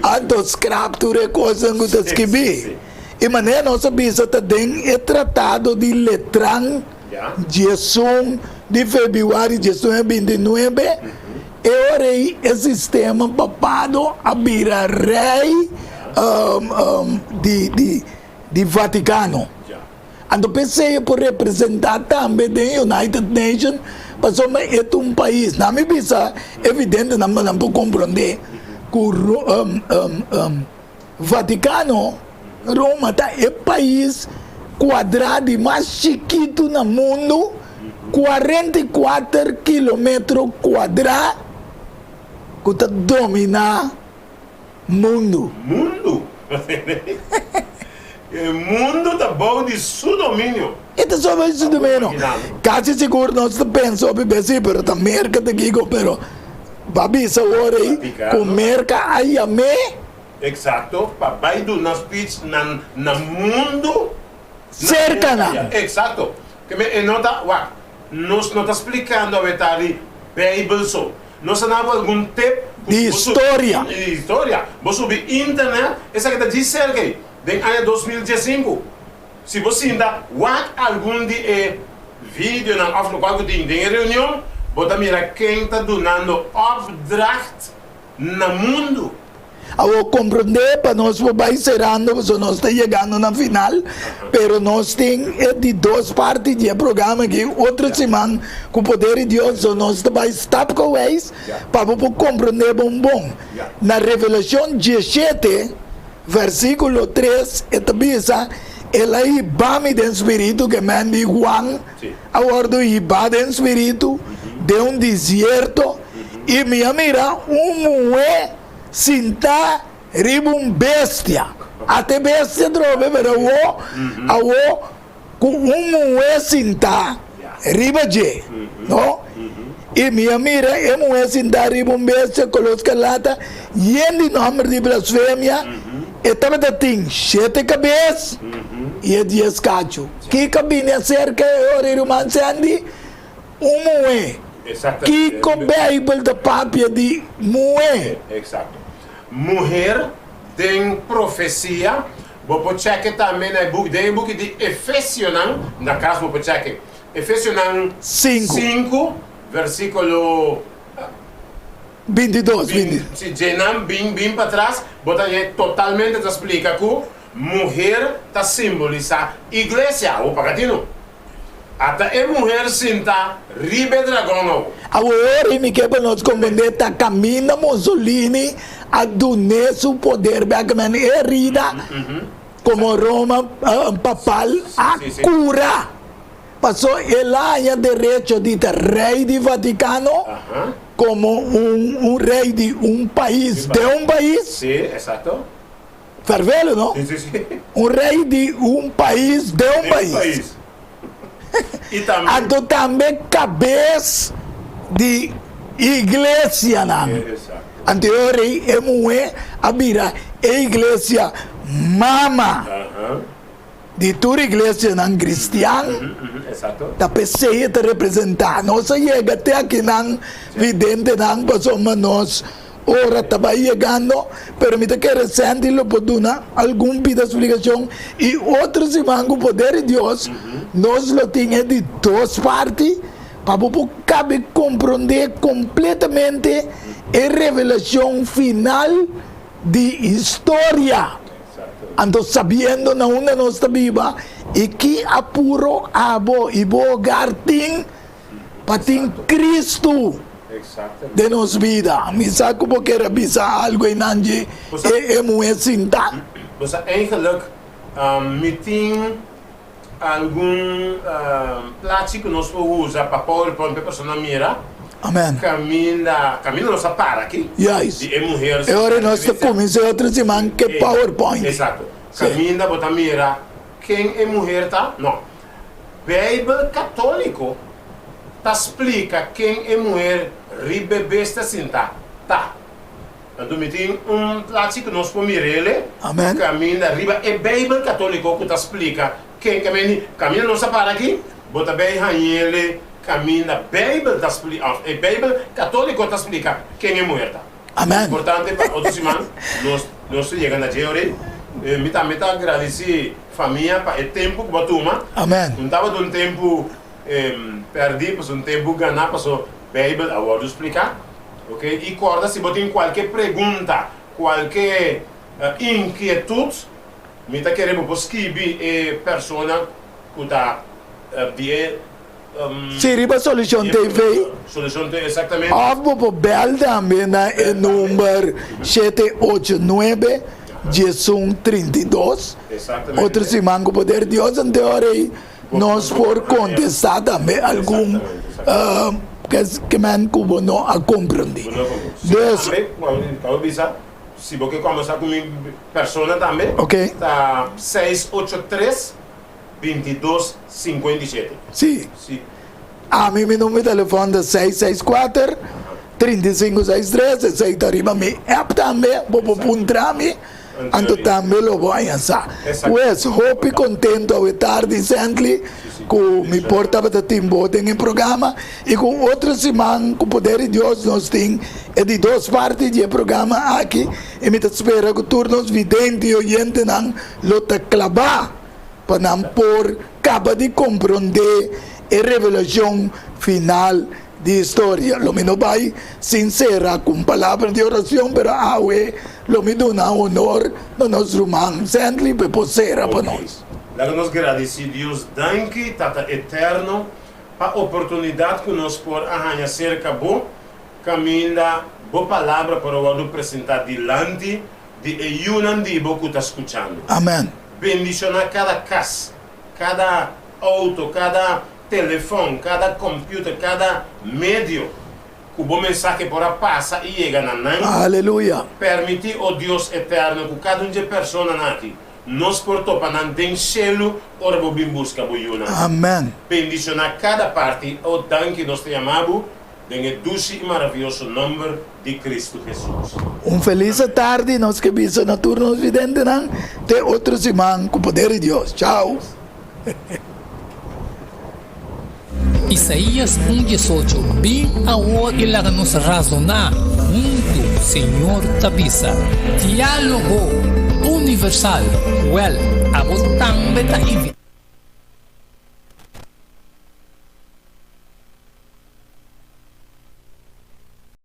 Anto scrapture coisa que tá escrevi. E maneira nós bisa tá é tratado de letrão Jesus de fevereiro de 29 e orei o sistema papado a virar rei de Vaticano. Então pensei por representar também da United Nations, mas é um país, não me bisa evidente, não pode compreender que o Vaticano, Roma, é o país quadrado mais chiquito no mundo, 44 km quadrados, que está domina mundo. Mundo? O mundo está bom de seu domínio. Então só vai ser domínio. Quase seguro nós pensamos assim, mas a América te digo, pero babisa ora aí, com América aí a me. Exato, papai do nas pitch na mundo cerca na. Exato. Que me nota, nós não está explicando a verdade Bíblia só. Nós não algum tempo de história. De história. Vou subir internet, essa que está de cerca aí, em ano 2015. Se você ainda algum de vídeo na África qual tem reunião, bota mira quem está dando opdracht no mundo. Eu compreender para nós vai cerrando, porque nós estamos chegando na final, pero nós temos de duas partes do programa que outra semana com o poder de Deus nós vamos stop com eles para compreender bom. Na Revelação 17, versículo 3, esta ela aí bame do Espírito que manda Juan, agora iba do Espírito de deserto e minha mira mulher sinta ribum bestia. Até bestia drobe, pero com mulher sinta riba je, no? E minha mira, emo é sentar riba besta, colosca lata, yendi nome de blasfêmia, e tava da ting, 7 cabeças, e é 10 cacho. Que cabine acerca, ora, irmã Sandy, moe. Que com Bible da papia de moe. Exato. Mulher tem profecia. Vou checar também no book, tem book de Efésios, na casa vou checar. Efésios 5, versículo 22. Se Jenam bem para trás, bota totalmente explica que mulher está simboliza igreja, o pagatino. Até a mulher senta ribe dragão. Agora, me quebra nós compreender, tá caminha Mussolini a donar seu poder, bem herida, como Roma papal, a cura. Passou ele a direito de rei do Vaticano, como rei de país, de país. Sim, exato. Fervelo, não? Sim. Rei de país, de país. E também. Então também cabeça de igreja, não? Exato. Anteriormente, a vira a igreja mama de toda igreja não cristiana. Exato. Da PCI te representar. Nós chega até aqui não vidente não passou nós ora estava chegando, permite que recente lo poduna algum pida explicação e outros irmãos com o poder de Deus nós lo tinha de duas partes para cabe compreender completamente a revelação final de história. Ando sabendo na uma nossa Bíblia e que apuro abo e bogartin patin Cristo de nos vida. Me saco porque rabisa algo em Nanji e muesinta. Dus eigenlijk meeting algum plaatje que nós usa para PowerPoint para pessoa mira. Amen. Camina nossa para aqui. Yes. E mulher. E ora nós começamos outros irmãos que PowerPoint. Exato. Camina bota mira. Quem é mulher tá? Não. Bíblia católico tá explica quem é mulher ribe besta sinta. Tá. Então me tem plaatje que nós pomos ele. Amen. Camina riba e Bíblia católico que tá explica quem camina nossa para aqui. Bota bem ele. Camina, Bíblia está explica, a Bíblia católica está explica quem é mulher. Amém. Importante para outros irmãos, nós chegamos a Jeore, me também agradecer família para o tempo que batuma. Amém. Não estava de tempo perdido, mas tempo ganhar para a Bíblia, agora explicar, ok? E corda se botem qualquer pergunta, qualquer inquietude, me tá querendo escrever pessoa que está Siriba Solution TV. Solution TV, exatamente. Of po bel também na número 789 Jesus32. Exatamente. Outros irmãos com poder de Deus em teoria nós por contestar também algum que man cubo não a compreender. Se você começar com uma pessoa também, ok? Tá 683 2257. Sim. Sim. A mim, meu número de telefone é 664 3563. Esse arriba me app também, vou puntar-me. Então também lo vou ansar. Pues, hope contento a estar decently com me portava da timbo em programa e com outros irmãos com poder de Deus nós tem é de duas partes de programa aqui e me espera que turnos vidente e oyente não lo te clavar para não por acaba de compreender a revelação final de história. Lo me no vai sincera com palavras de oração, pero awe lo me dona honor no nosso irmão, sempre para posera para nós. Lá nós agradecemos Deus, danke, tata eterno, para a oportunidade que nós por arranhar cerca bo, caminha boa palavra para o apresentar diante de Yunan de bo que está escutando. Amém. Bendicionar cada casa, cada auto, cada telefone, cada computer, cada meio que o bom mensagem para passa e chega na nan. Aleluia. Permitir o Deus eterno que cada um de pessoa aqui nos portou para não ter selo, ora vou bem buscar boiuna. Amém. Bendição a cada parte, o danke nós te amamos, em doce e maravilhoso nome de Cristo Jesus. Feliz tarde, nós que vimos na turno vidente, até outro semana com o poder de Deus. Tchau. Isaías 1:18. Bem agora ilang nos razonar junto, Senhor Tabisa. Diálogo universal. Well, abotang beta